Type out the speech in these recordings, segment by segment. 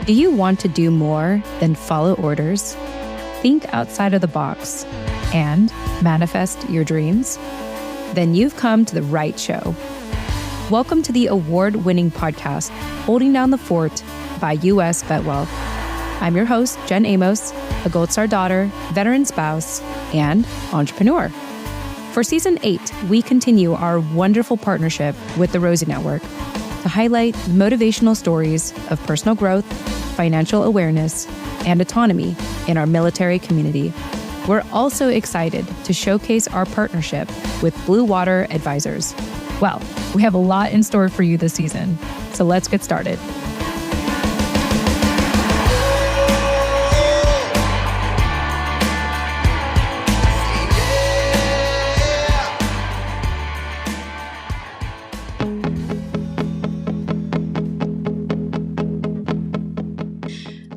Do you want to do more than follow orders? Think outside of the box and manifest your dreams? Then you've come to the right show. Welcome to the award-winning podcast, Holding Down the Fort by US VetWealth. I'm your host, Jen Amos, a Gold Star daughter, veteran spouse, and entrepreneur. For Season 8, we continue our wonderful partnership with the Rosie Network to highlight motivational stories of personal growth, financial awareness, and autonomy in our military community. We're also excited to showcase our partnership with Blue Water Advisors. Well, we have a lot in store for you this season, so let's get started.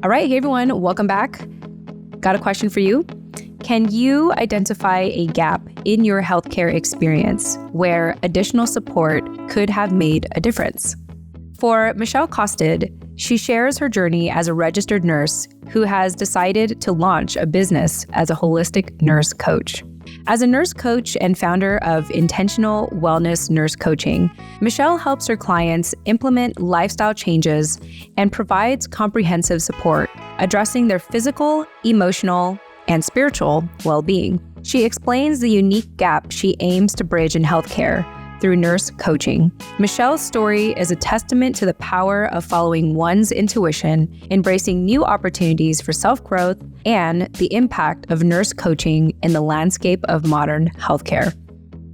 All right, hey everyone, welcome back. Got a question for you. Can you identify a gap in your healthcare experience where additional support could have made a difference? For Michele Kostedt, she shares her journey as a registered nurse who has decided to launch a business as a holistic nurse coach. As a nurse coach and founder of Intentional Wellness Nurse Coaching, Michele helps her clients implement lifestyle changes and provides comprehensive support, addressing their physical, emotional, and spiritual well-being. She explains the unique gap she aims to bridge in healthcare through nurse coaching. Michele's story is a testament to the power of following one's intuition, embracing new opportunities for self-growth, and the impact of nurse coaching in the landscape of modern healthcare.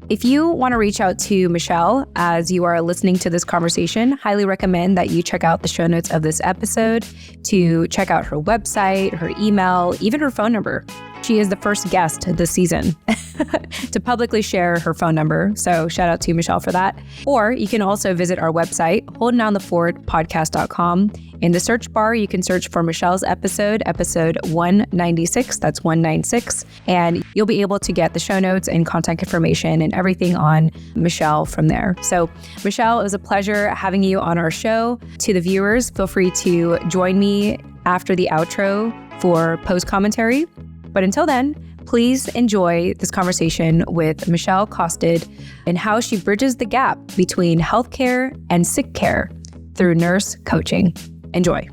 If you want to reach out to Michele as you are listening to this conversation, highly recommend that you check out the show notes of this episode to check out her website, her email, even her phone number. She is the first guest this season to publicly share her phone number. So shout out to Michele for that. Or you can also visit our website, holdingdownthefortpodcast.com. In the search bar, you can search for Michele's episode 196. That's 196. And you'll be able to get the show notes and contact information and everything on Michele from there. So Michele, it was a pleasure having you on our show. To the viewers, feel free to join me after the outro for post commentary. But until then, please enjoy this conversation with Michele Kostedt and how she bridges the gap between healthcare and sick care through nurse coaching. Enjoy.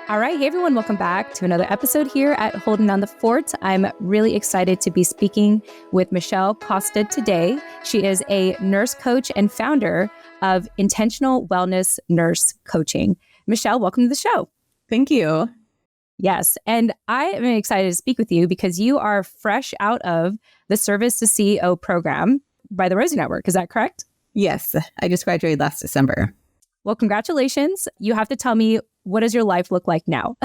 All right, hey everyone, welcome back to another episode here at Holding Down the Fort. I'm really excited to be speaking with Michele Kostedt today. She is a nurse coach and founder of Intentional Wellness Nurse Coaching. Michele, welcome to the show. Thank you. Yes. And I am excited to speak with you because you are fresh out of the Service to CEO program by the Rosie Network. Is that correct? Yes. I just graduated last December. Well, congratulations. You have to tell me, what does your life look like now?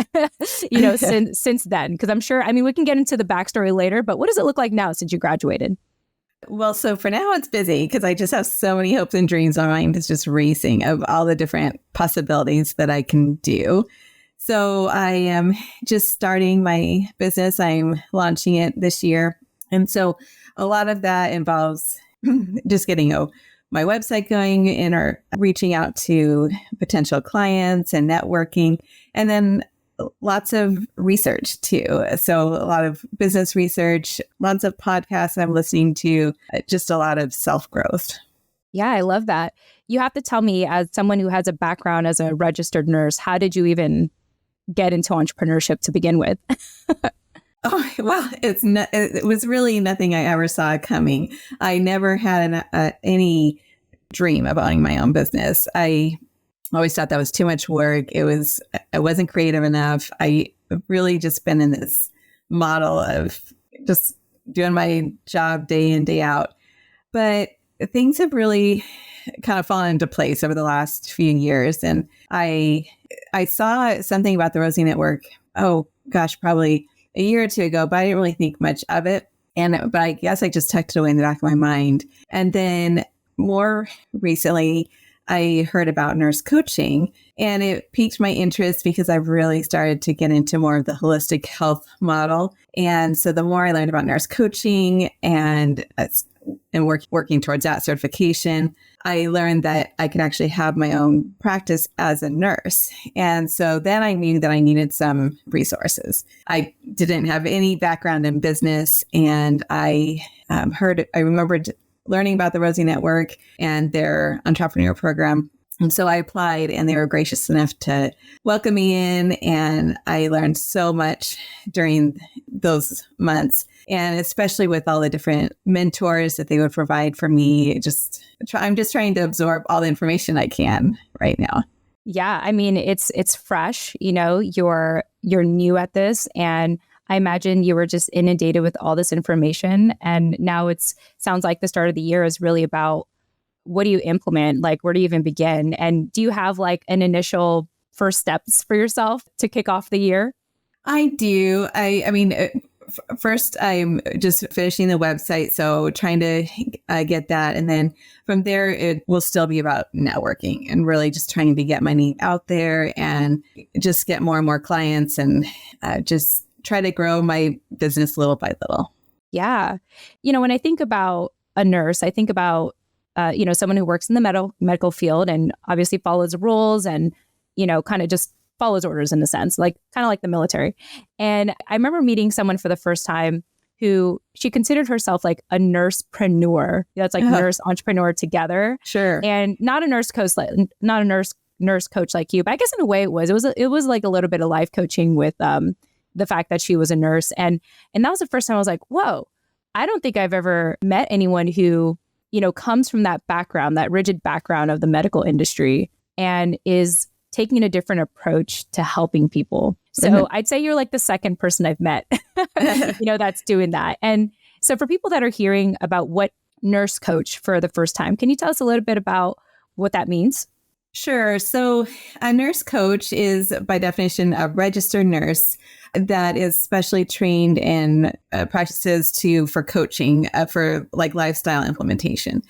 since then? Because I'm sure, we can get into the backstory later, but what does it look like now since you graduated? Well, so for now it's busy because I just have so many hopes and dreams. My mind is just racing of all the different possibilities that I can do. So I am just starting my business. I'm launching it this year. And so a lot of that involves just getting my website going and or reaching out to potential clients and networking. And then lots of research too. So a lot of business research, lots of podcasts I'm listening to, just a lot of self-growth. Yeah, I love that. You have to tell me, as someone who has a background as a registered nurse, how did you even get into entrepreneurship to begin with? Oh, well, it was really nothing I ever saw coming. I never had any dream of owning my own business. I always thought that was too much work. I wasn't creative enough. I really just been in this model of just doing my job day in, day out. But things have really kind of fallen into place over the last few years. And I saw something about the Rosie Network, probably a year or two ago, but I didn't really think much of it. But I guess I just tucked it away in the back of my mind. And then more recently, I heard about nurse coaching, and it piqued my interest because I've really started to get into more of the holistic health model. And so the more I learned about nurse coaching and working towards that certification, I learned that I could actually have my own practice as a nurse. And so then I knew that I needed some resources. I didn't have any background in business. And I remembered learning about the Rosie Network and their entrepreneur program. And so I applied, and they were gracious enough to welcome me in. And I learned so much during those months, and especially with all the different mentors that they would provide for me. I'm just trying to absorb all the information I can right now. Yeah, I mean, it's fresh. You're new at this, and I imagine you were just inundated with all this information. And now sounds like the start of the year is really about, what do you implement? Like, where do you even begin? And do you have like an initial first steps for yourself to kick off the year? I do. I mean, first, I'm just finishing the website. So trying to get that. And then from there, it will still be about networking and really just trying to get my name out there and just get more and more clients and just try to grow my business little by little. Yeah. When I think about a nurse, I think about someone who works in the medical field and obviously follows rules and, kind of just follows orders in a sense, like kind of like the military. And I remember meeting someone for the first time who she considered herself like a nursepreneur. That's like nurse entrepreneur together. Sure. And not a nurse coach, not a nurse coach like you, but I guess in a way it was like a little bit of life coaching with the fact that she was a nurse. And that was the first time I was like, whoa, I don't think I've ever met anyone who comes from that background, that rigid background of the medical industry, and is taking a different approach to helping people. So I'd say you're like the second person I've met, that's doing that. And so for people that are hearing about what nurse coach for the first time, can you tell us a little bit about what that means? Sure. So a nurse coach is by definition a registered nurse that is specially trained in practices for coaching for like lifestyle implementation.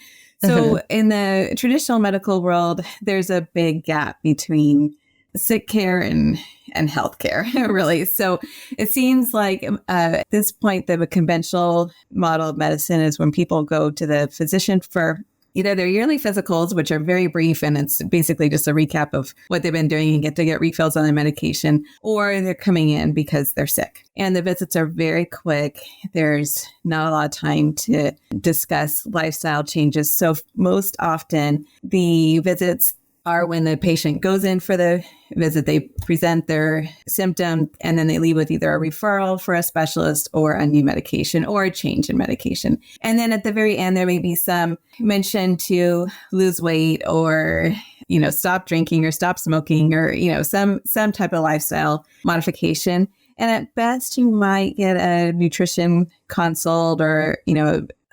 So in the traditional medical world, there's a big gap between sick care and healthcare, really. So it seems like at this point, the conventional model of medicine is when people go to the physician for either their yearly physicals, which are very brief, and it's basically just a recap of what they've been doing and get to get refills on their medication, or they're coming in because they're sick. And the visits are very quick. There's not a lot of time to discuss lifestyle changes. So most often the visits are when the patient goes in for the visit, they present their symptom, and then they leave with either a referral for a specialist or a new medication or a change in medication. And then at the very end, there may be some mention to lose weight or, stop drinking or stop smoking or, some type of lifestyle modification. And at best, you might get a nutrition consult or,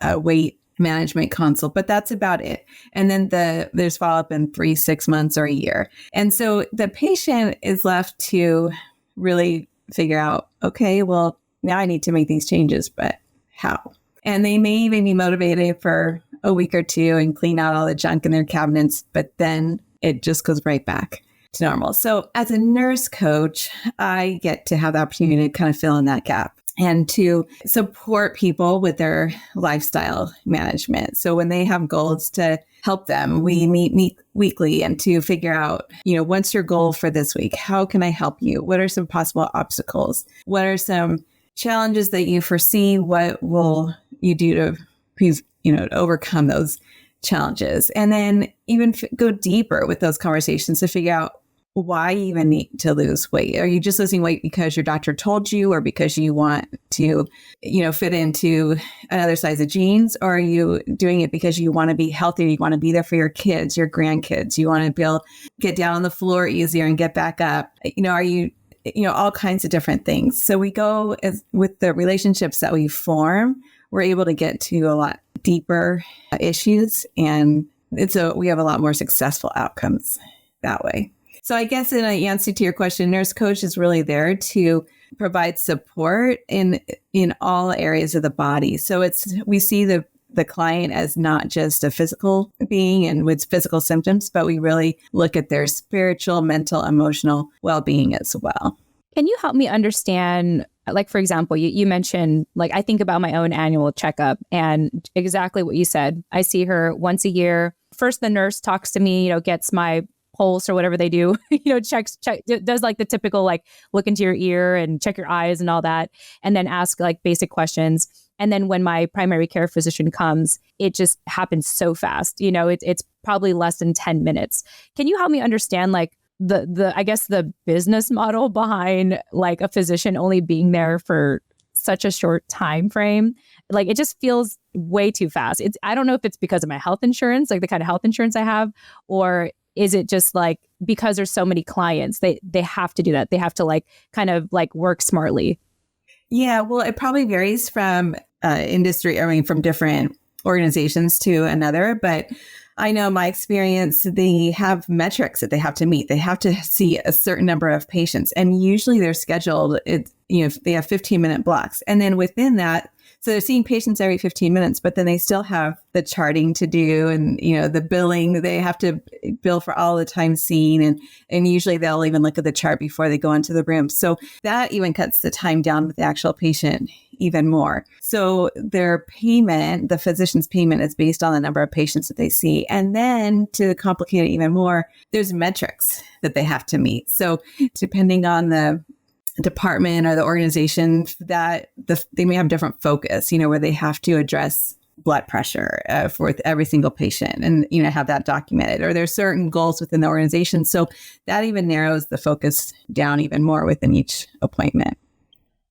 a weight management consult, but that's about it. And then there's follow-up in 3, 6 months or a year. And so the patient is left to really figure out, okay, well, now I need to make these changes, but how? And they may even be motivated for a week or two and clean out all the junk in their cabinets, but then it just goes right back to normal. So as a nurse coach, I get to have the opportunity to kind of fill in that gap and to support people with their lifestyle management. So when they have goals, to help them, we meet weekly and to figure out, what's your goal for this week? How can I help you? What are some possible obstacles? What are some challenges that you foresee? What will you do to overcome those challenges? And then even go deeper with those conversations to figure out, why you even need to lose weight? Are you just losing weight because your doctor told you, or because you want to, fit into another size of jeans? Or are you doing it because you want to be healthier? You want to be there for your kids, your grandkids. You want to be able to get down on the floor easier and get back up. Are you, all kinds of different things. So we go with the relationships that we form, we're able to get to a lot deeper issues, and we have a lot more successful outcomes that way. So I guess in answer to your question, nurse coach is really there to provide support in all areas of the body. So we see the client as not just a physical being and with physical symptoms, but we really look at their spiritual, mental, emotional well-being as well. Can you help me understand, like, for example, you mentioned, like, I think about my own annual checkup and exactly what you said. I see her once a year first the nurse talks to me, gets my pulse or whatever they do, does like the typical, like look into your ear and check your eyes and all that. And then ask like basic questions. And then when my primary care physician comes, it just happens so fast. It's probably less than 10 minutes. Can you help me understand like I guess the business model behind like a physician only being there for such a short time frame? Like it just feels way too fast. I don't know if it's because of my health insurance, like the kind of health insurance I have, or is it just like because there's so many clients, they have to do that. They have to like kind of like work smartly. Yeah, well, it probably varies from industry, from different organizations to another. But I know my experience, they have metrics that they have to meet. They have to see a certain number of patients. And usually they're scheduled, they have 15-minute blocks. And then within that, so they're seeing patients every 15 minutes, but then they still have the charting to do and, the billing. They have to bill for all the time seen. And usually they'll even look at the chart before they go into the room. So that even cuts the time down with the actual patient even more. So their payment, the physician's payment, is based on the number of patients that they see. And then to complicate it even more, there's metrics that they have to meet. So depending on the department or the organization, that they may have different focus, where they have to address blood pressure for every single patient and, have that documented, or there's certain goals within the organization. So that even narrows the focus down even more within each appointment.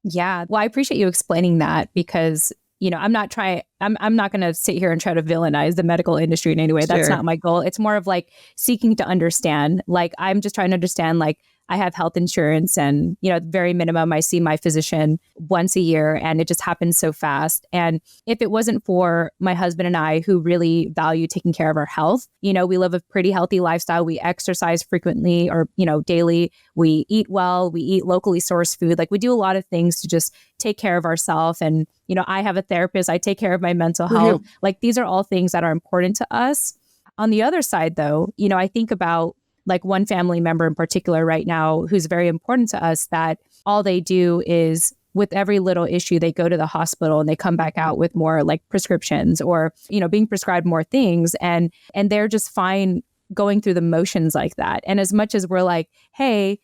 Yeah. Well, I appreciate you explaining that because, I'm not going to sit here and try to villainize the medical industry in any way. That's not my goal. It's more of like seeking to understand, like, I'm just trying to understand, like, I have health insurance and, at the very minimum, I see my physician once a year and it just happens so fast. And if it wasn't for my husband and I, who really value taking care of our health, we live a pretty healthy lifestyle. We exercise frequently or, daily. We eat well. We eat locally sourced food. Like we do a lot of things to just take care of ourselves. And, I have a therapist. I take care of my mental health. Like these are all things that are important to us. On the other side, though, I think about like one family member in particular right now who's very important to us, that all they do is with every little issue, they go to the hospital and they come back out with more like prescriptions or, being prescribed more things. And they're just fine going through the motions like that. And as much as we're like, hey,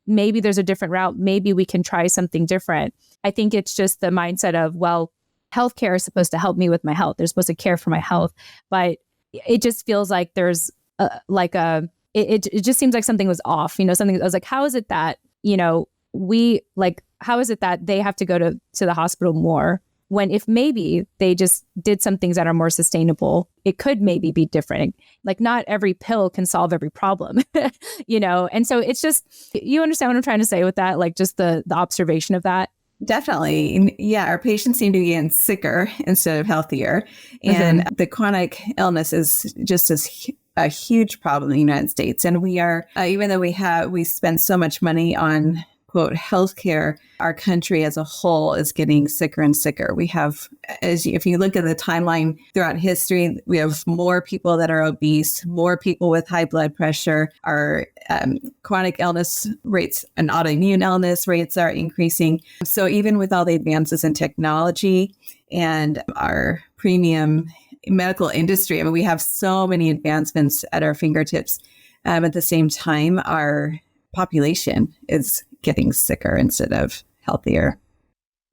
maybe there's a different route, maybe we can try something different. I think it's just the mindset of, well, healthcare is supposed to help me with my health. They're supposed to care for my health. But it just feels like there's it just seems like something was off, something. I was like, how is it that, how is it that they have to go to the hospital more when if maybe they just did some things that are more sustainable, it could maybe be different. Like not every pill can solve every problem, And so it's just, you understand what I'm trying to say with that? Like just the observation of that. Definitely. Yeah. Our patients seem to be getting sicker instead of healthier. And the chronic illness is just a huge problem in the United States. And we are, even though we spend so much money on quote healthcare, our country as a whole is getting sicker and sicker. We have, if you look at the timeline throughout history, we have more people that are obese, more people with high blood pressure. Our chronic illness rates and autoimmune illness rates are increasing. So even with all the advances in technology and our premium medical industry, we have so many advancements at our fingertips. At the same time, our population is getting sicker instead of healthier.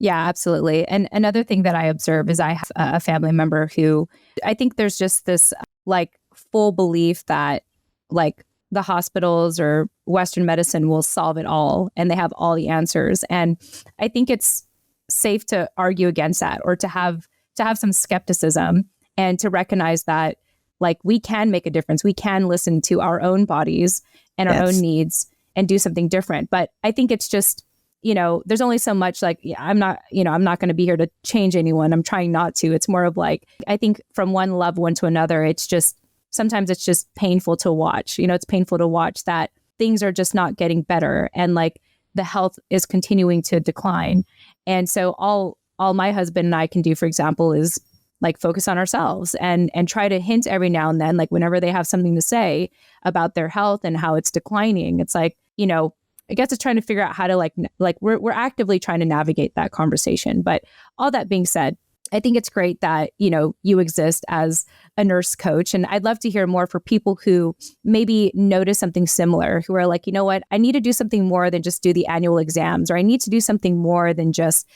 Yeah, absolutely. And another thing that I observe is I have a family member who I think there's just this like full belief that like the hospitals or Western medicine will solve it all and they have all the answers. And I think it's safe to argue against that or to have some skepticism and to recognize that like we can make a difference. We can listen to our own bodies and our own needs and do something different. But I think it's just, there's only so much like, I'm not going to be here to change anyone. I'm trying not to. It's more of like, I think from one loved one to another, it's just, sometimes it's just painful to watch. It's painful to watch that things are just not getting better and like the health is continuing to decline. And so all my husband and I can do, for example, is like focus on ourselves and try to hint every now and then, like whenever they have something to say about their health and how it's declining, it's like, I guess it's trying to figure out how to like we're actively trying to navigate that conversation. But all that being said, I think it's great that, you exist as a nurse coach. And I'd love to hear more for people who maybe notice something similar, who are like, you know what, I need to do something more than just do the annual exams, or I need to do something more than just,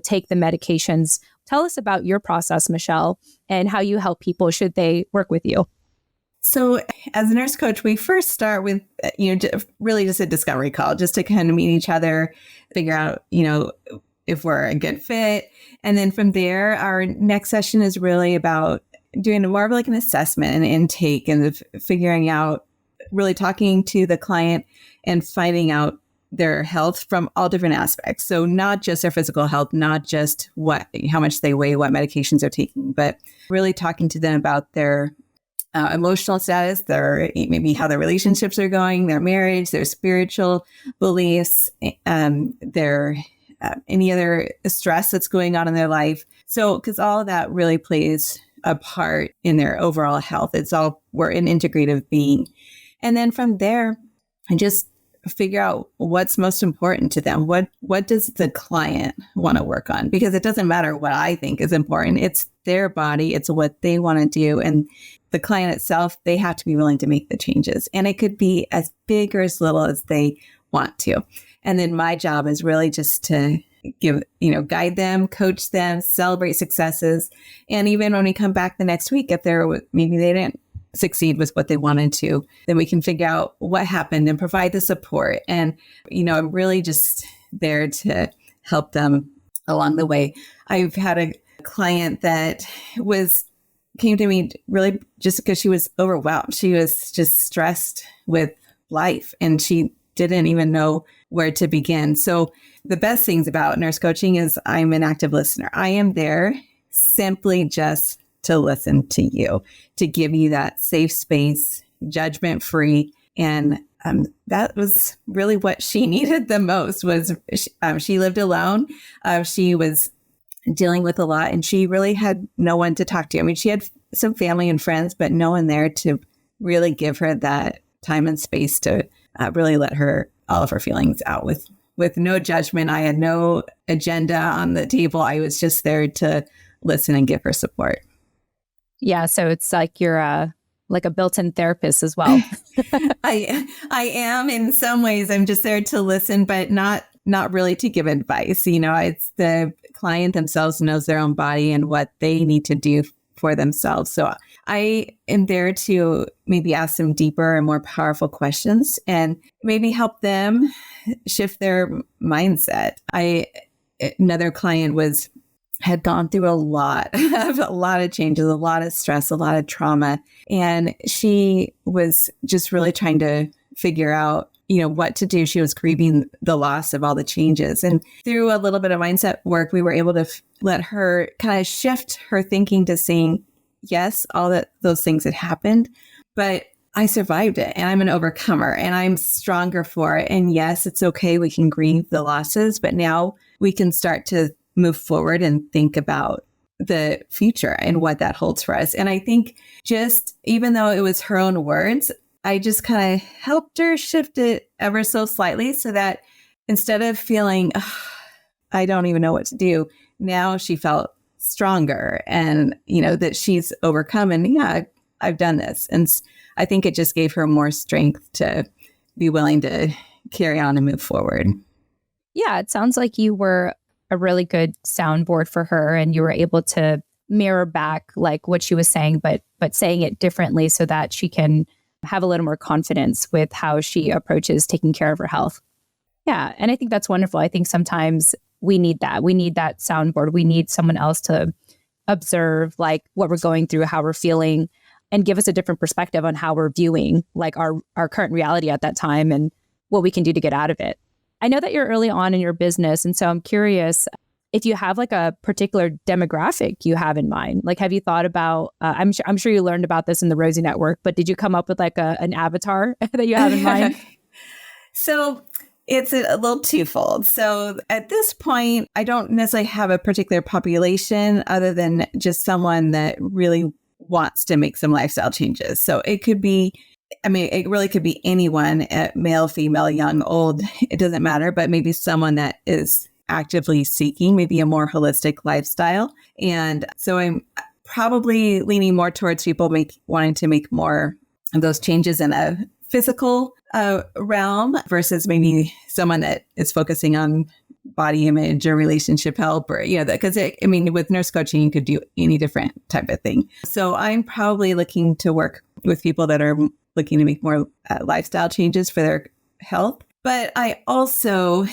take the medications. Tell us about your process, Michele, and how you help people should they work with you. So as a nurse coach, we first start with, really just a discovery call, just to kind of meet each other, figure out, if we're a good fit. And then from there, our next session is really about doing more of like an assessment and intake and figuring out, really talking to the client and finding out their health from all different aspects. So not just their physical health, not just how much they weigh, what medications they're taking, but really talking to them about their emotional status, maybe how their relationships are going, their marriage, their spiritual beliefs, their any other stress that's going on in their life. So, because all of that really plays a part in their overall health. We're an integrative being. And then from there, I just figure out what's most important to them. What does the client want to work on? Because it doesn't matter what I think is important. It's their body. It's what they want to do. And the client itself, they have to be willing to make the changes. And it could be as big or as little as they want to. And then my job is really just to guide them, coach them, celebrate successes. And even when we come back the next week, if maybe they didn't succeed with what they wanted to, then we can figure out what happened and provide the support. And, I'm really just there to help them along the way. I've had a client that came to me really just because she was overwhelmed. She was just stressed with life and she didn't even know where to begin. So the best things about nurse coaching is I'm an active listener. I am there simply just to listen to you, to give you that safe space, judgment-free. And that was really what she needed the most. She lived alone. She was dealing with a lot and she really had no one to talk to. I mean, she had some family and friends, but no one there to really give her that time and space to really let all of her feelings out with no judgment. I had no agenda on the table. I was just there to listen and give her support. Yeah. So it's like you're like a built-in therapist as well. I am in some ways. I'm just there to listen, but not really to give advice. It's the client themselves knows their own body and what they need to do for themselves. So I am there to maybe ask them deeper and more powerful questions and maybe help them shift their mindset. Another client had gone through a lot of changes, a lot of stress, a lot of trauma. And she was just really trying to figure out, what to do. She was grieving the loss of all the changes. And through a little bit of mindset work, we were able to let her kind of shift her thinking to saying, yes, those things had happened, but I survived it and I'm an overcomer and I'm stronger for it. And yes, it's okay. We can grieve the losses, but now we can start to move forward and think about the future and what that holds for us. And I think just even though it was her own words, I just kind of helped her shift it ever so slightly so that instead of feeling, I don't even know what to do, now she felt stronger and, that she's overcome and I've done this. And I think it just gave her more strength to be willing to carry on and move forward. Yeah, it sounds like you were a really good soundboard for her and you were able to mirror back like what she was saying, but saying it differently so that she can have a little more confidence with how she approaches taking care of her health. Yeah. And I think that's wonderful. I think sometimes we need that. We need that soundboard. We need someone else to observe like what we're going through, how we're feeling, and give us a different perspective on how we're viewing like our current reality at that time and what we can do to get out of it. I know that you're early on in your business. And so I'm curious if you have like a particular demographic you have in mind. Like, have you thought about, I'm sure you learned about this in the Rosie Network, but did you come up with like an avatar that you have in mind? So it's a little twofold. So at this point, I don't necessarily have a particular population other than just someone that really wants to make some lifestyle changes. So it could be, it really could be anyone, male, female, young, old, it doesn't matter, but maybe someone that is actively seeking maybe a more holistic lifestyle. And so I'm probably leaning more towards people wanting to make more of those changes in a physical realm versus maybe someone that is focusing on body image or relationship help or, because with nurse coaching, you could do any different type of thing. So I'm probably looking to work with people that are looking to make more lifestyle changes for their health. But I also,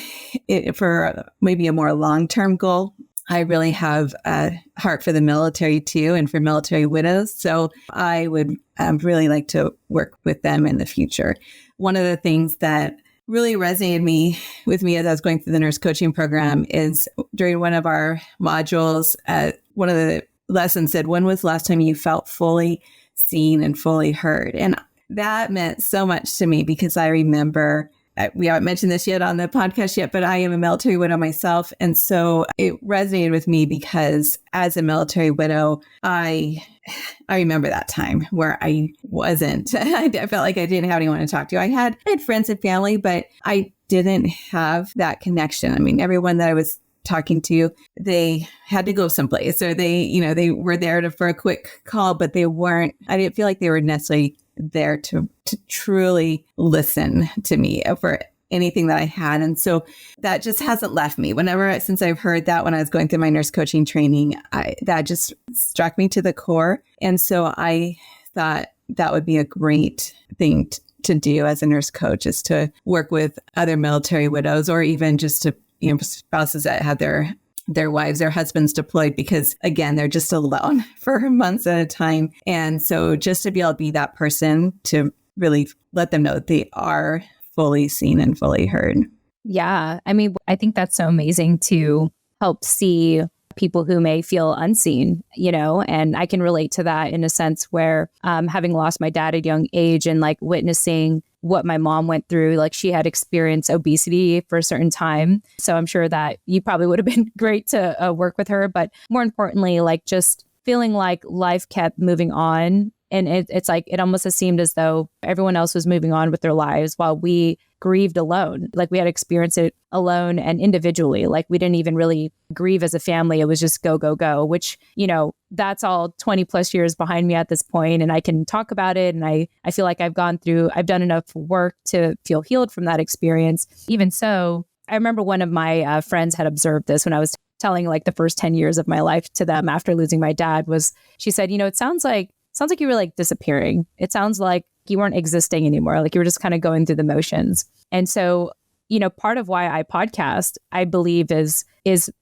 for maybe a more long-term goal, I really have a heart for the military too, and for military widows. So I would really like to work with them in the future. One of the things that really resonated with me as I was going through the nurse coaching program is during one of our modules, one of the lessons said, when was the last time you felt fully seen and fully heard? And that meant so much to me because I remember, we haven't mentioned this yet on the podcast yet, but I am a military widow myself. And so it resonated with me because as a military widow, I remember that time where I wasn't, I felt like I didn't have anyone to talk to. I had friends and family, but I didn't have that connection. I mean, everyone that I was talking to, they had to go someplace, or they were there for a quick call, but I didn't feel like they were necessarily there to truly listen to me for anything that I had. And so that just hasn't left me. Since I've heard that when I was going through my nurse coaching training, that just struck me to the core. And so I thought that would be a great thing to do as a nurse coach, is to work with other military widows, or even just to, spouses that have their wives, their husbands deployed, because again, they're just alone for months at a time. And so just to be able to be that person to really let them know that they are fully seen and fully heard. Yeah. I think that's so amazing to help see people who may feel unseen, and I can relate to that in a sense where having lost my dad at a young age and like witnessing what my mom went through, like she had experienced obesity for a certain time. So I'm sure that you probably would have been great to work with her. But more importantly, like just feeling like life kept moving on. And it's like, it almost seemed as though everyone else was moving on with their lives while we grieved alone. Like we had experienced it alone and individually. Like we didn't even really grieve as a family. It was just go, go, go, which, that's all 20 plus years behind me at this point. And I can talk about it. And I feel like I've done enough work to feel healed from that experience. Even so, I remember one of my friends had observed this when I was telling like the first 10 years of my life to them after losing my dad. She said, it sounds like you were like disappearing. It sounds like you weren't existing anymore. Like you were just kind of going through the motions. And so, part of why I podcast, I believe is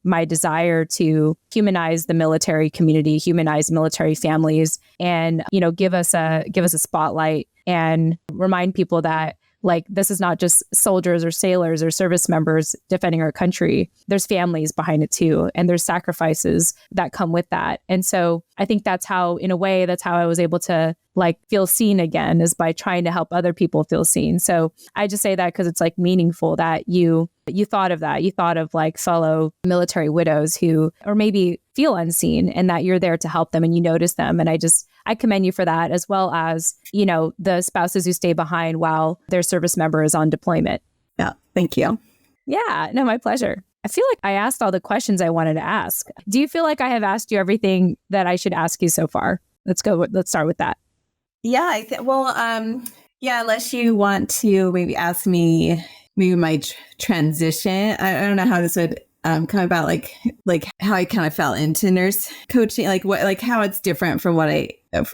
my desire to humanize the military community, humanize military families, and, give us a spotlight and remind people that like, this is not just soldiers or sailors or service members defending our country. There's families behind it too. And there's sacrifices that come with that. And so I think that's how I was able to like feel seen again, is by trying to help other people feel seen. So I just say that because it's like meaningful that you thought of that. You thought of like fellow military widows who, or maybe feel unseen, and that you're there to help them and you notice them. And I commend you for that, as well as, the spouses who stay behind while their service member is on deployment. Yeah. Thank you. Yeah, no, my pleasure. I feel like I asked all the questions I wanted to ask. Do you feel like I have asked you everything that I should ask you so far? Let's start with that. Yeah. Unless you want to maybe ask me maybe my transition. I don't know how this would come about, like how I kind of fell into nurse coaching, like how it's different from what I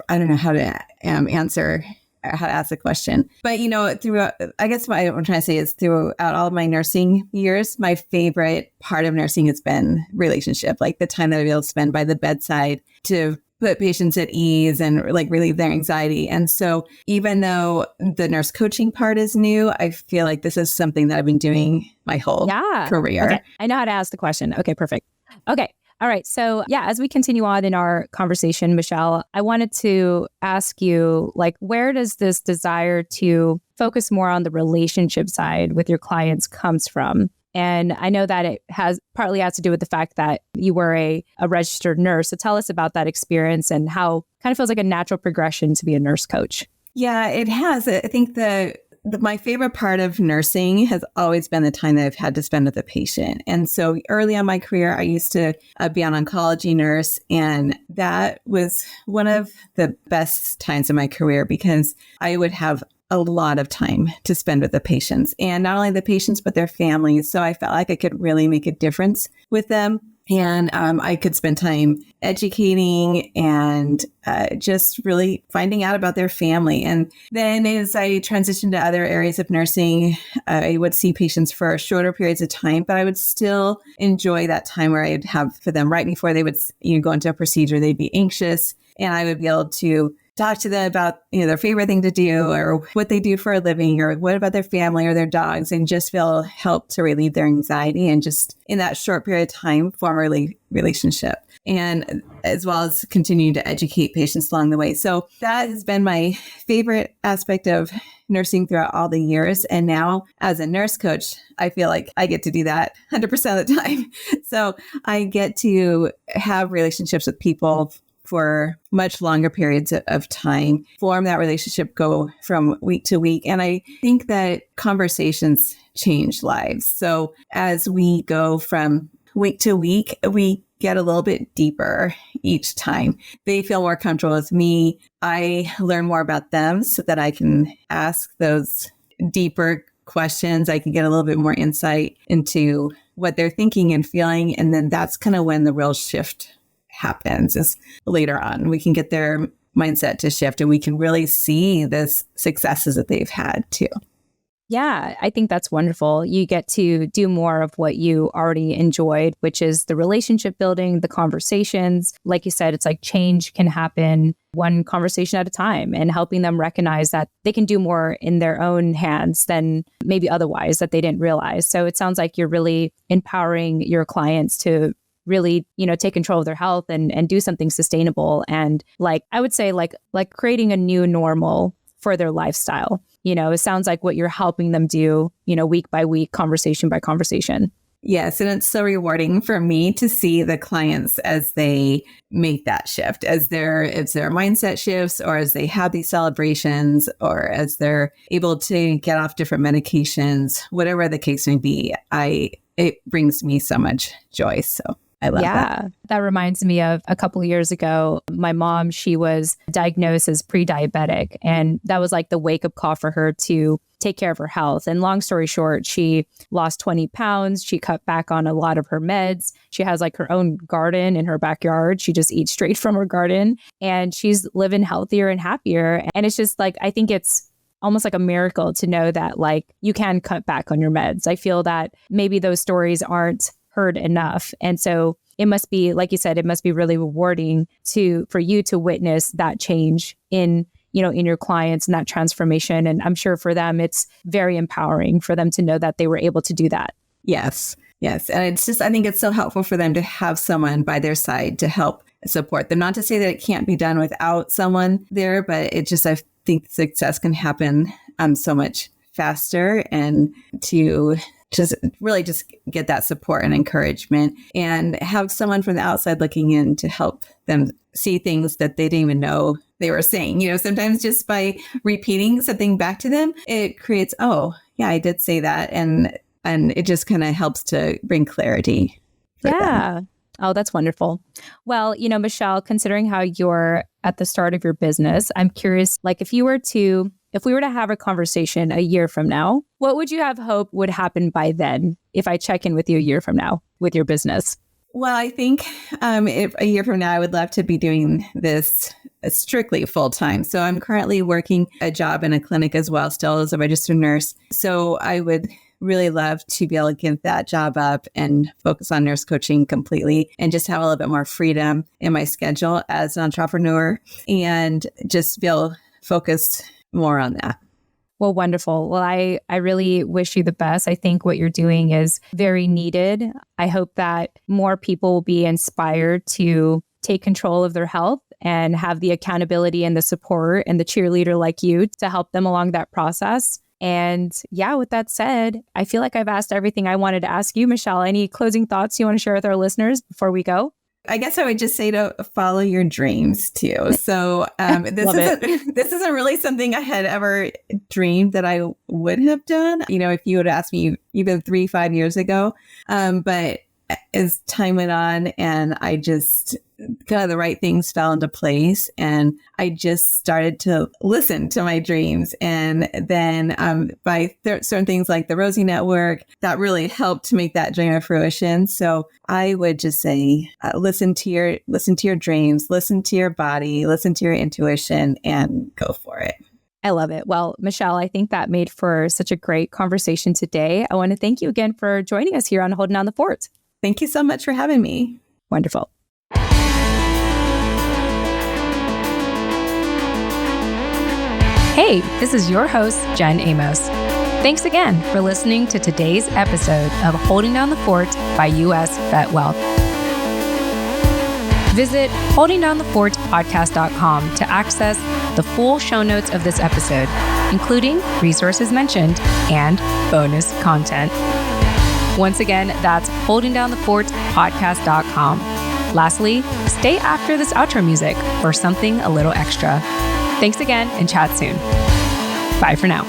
don't know how to answer, how to ask the question. But, throughout, I guess what I'm trying to say is throughout all of my nursing years, my favorite part of nursing has been relationship, like the time that I've been able to spend by the bedside to put patients at ease and like relieve their anxiety. And so even though the nurse coaching part is new, I feel like this is something that I've been doing my whole career. Okay. I know how to ask the question. Okay, perfect. Okay. All right. So as we continue on in our conversation, Michele, I wanted to ask you, like, where does this desire to focus more on the relationship side with your clients comes from? And I know that it partly has to do with the fact that you were a registered nurse. So tell us about that experience and how it kind of feels like a natural progression to be a nurse coach. Yeah, it has. I think my favorite part of nursing has always been the time that I've had to spend with the patient. And so early on in my career, I used to be an oncology nurse. And that was one of the best times of my career because I would have a lot of time to spend with the patients, and not only the patients, but their families. So I felt like I could really make a difference with them. And I could spend time educating and just really finding out about their family. And then as I transitioned to other areas of nursing, I would see patients for shorter periods of time, but I would still enjoy that time where I'd have for them right before they would go into a procedure, they'd be anxious. And I would be able to talk to them about their favorite thing to do or what they do for a living or what about their family or their dogs, and just feel help to relieve their anxiety and just in that short period of time form a relationship, and as well as continue to educate patients along the way. So that has been my favorite aspect of nursing throughout all the years. And now as a nurse coach, I feel like I get to do that 100% of the time. So I get to have relationships with people for much longer periods of time, form that relationship, go from week to week. And I think that conversations change lives. So as we go from week to week, we get a little bit deeper each time. They feel more comfortable with me. I learn more about them so that I can ask those deeper questions. I can get a little bit more insight into what they're thinking and feeling. And then that's kind of when the real shift happens, is later on. We can get their mindset to shift and we can really see the successes that they've had too. Yeah, I think that's wonderful. You get to do more of what you already enjoyed, which is the relationship building, the conversations. Like you said, it's like change can happen one conversation at a time, and helping them recognize that they can do more in their own hands than maybe otherwise that they didn't realize. So it sounds like you're really empowering your clients to really, take control of their health and do something sustainable. And like, I would say like creating a new normal for their lifestyle. It sounds like what you're helping them do, week by week, conversation by conversation. Yes. And it's so rewarding for me to see the clients as they make that shift, as their mindset shifts, or as they have these celebrations, or as they're able to get off different medications, whatever the case may be. It brings me so much joy. So I love that. Yeah, that reminds me of a couple of years ago, my mom, she was diagnosed as pre-diabetic, and that was like the wake-up call for her to take care of her health. And long story short, she lost 20 pounds. She cut back on a lot of her meds. She has like her own garden in her backyard. She just eats straight from her garden, and she's living healthier and happier. And it's just like, I think it's almost like a miracle to know that like you can cut back on your meds. I feel that maybe those stories aren't heard enough. And so it must be, like you said, it must be really rewarding for you to witness that change in your clients and that transformation. And I'm sure for them, it's very empowering for them to know that they were able to do that. Yes. Yes. And it's just, I think it's so helpful for them to have someone by their side to help support them. Not to say that it can't be done without someone there, but it just, I think success can happen so much faster, and to just really just get that support and encouragement and have someone from the outside looking in to help them see things that they didn't even know they were saying. Sometimes just by repeating something back to them, it creates, oh yeah, I did say that. And it just kind of helps to bring clarity for them. Oh, that's wonderful. Well, Michele, considering how you're at the start of your business, I'm curious, like if we were to have a conversation a year from now, what would you have hope would happen by then if I check in with you a year from now with your business? Well, I think if a year from now, I would love to be doing this strictly full time. So I'm currently working a job in a clinic as well, still as a registered nurse. So I would really love to be able to give that job up and focus on nurse coaching completely, and just have a little bit more freedom in my schedule as an entrepreneur, and just be able to focus more on that. Well, wonderful. Well, I really wish you the best. I think what you're doing is very needed. I hope that more people will be inspired to take control of their health and have the accountability and the support and the cheerleader like you to help them along that process. And yeah, with that said, I feel like I've asked everything I wanted to ask you, Michele. Any closing thoughts you want to share with our listeners before we go? I guess I would just say to follow your dreams too. So this isn't really something I had ever dreamed that I would have done. If you would ask me even 3-5 years ago, but as time went on and I just kind of the right things fell into place and I just started to listen to my dreams. And then by certain things like the Rosie Network, that really helped to make that dream a fruition. So I would just say, listen to your dreams, listen to your body, listen to your intuition, and go for it. I love it. Well, Michele, I think that made for such a great conversation today. I want to thank you again for joining us here on Holding Down the Fort. Thank you so much for having me. Wonderful. Hey, this is your host, Jen Amos. Thanks again for listening to today's episode of Holding Down the Fort by US VetWealth. Visit holdingdownthefortpodcast.com to access the full show notes of this episode, including resources mentioned and bonus content. Once again, that's holdingdownthefortpodcast.com. Lastly, stay after this outro music for something a little extra. Thanks again and chat soon. Bye for now.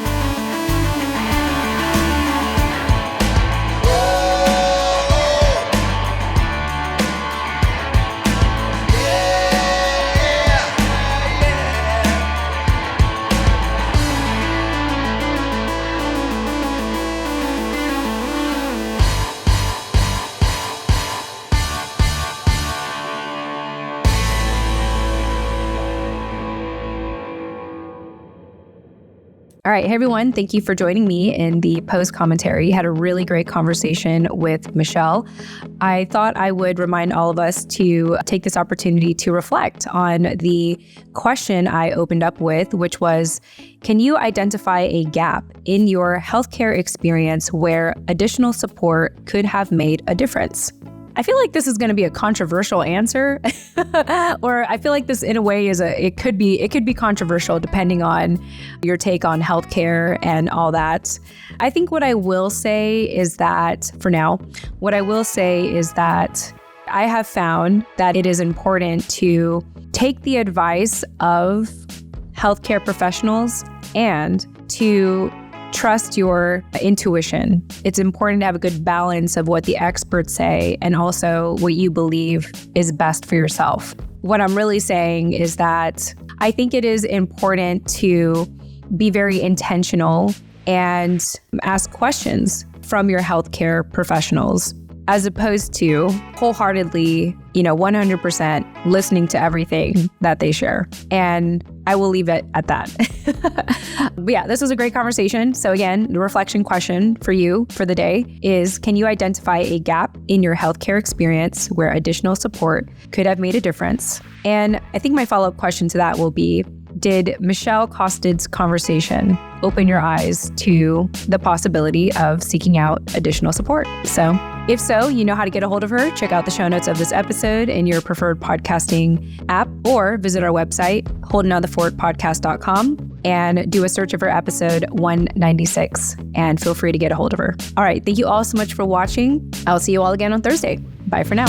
All right. Hey, everyone. Thank you for joining me in the post commentary. Had a really great conversation with Michele. I thought I would remind all of us to take this opportunity to reflect on the question I opened up with, which was, can you identify a gap in your healthcare experience where additional support could have made a difference? I feel like this is going to be a controversial answer, or I feel like this in a way it could be controversial depending on your take on healthcare and all that. I think what I will say is that I have found that it is important to take the advice of healthcare professionals and to trust your intuition. It's important to have a good balance of what the experts say and also what you believe is best for yourself. What I'm really saying is that I think it is important to be very intentional and ask questions from your healthcare professionals, as opposed to wholeheartedly, 100% listening to everything that they share. And I will leave it at that. But yeah, this was a great conversation. So again, the reflection question for you for the day is, can you identify a gap in your healthcare experience where additional support could have made a difference? And I think my follow-up question to that will be, did Michele Kostedt's conversation open your eyes to the possibility of seeking out additional support? So if so, you know how to get a hold of her. Check out the show notes of this episode in your preferred podcasting app, or visit our website, holdingdownthefortpodcast.com, and do a search of her episode 196, and feel free to get a hold of her. All right. Thank you all so much for watching. I'll see you all again on Thursday. Bye for now.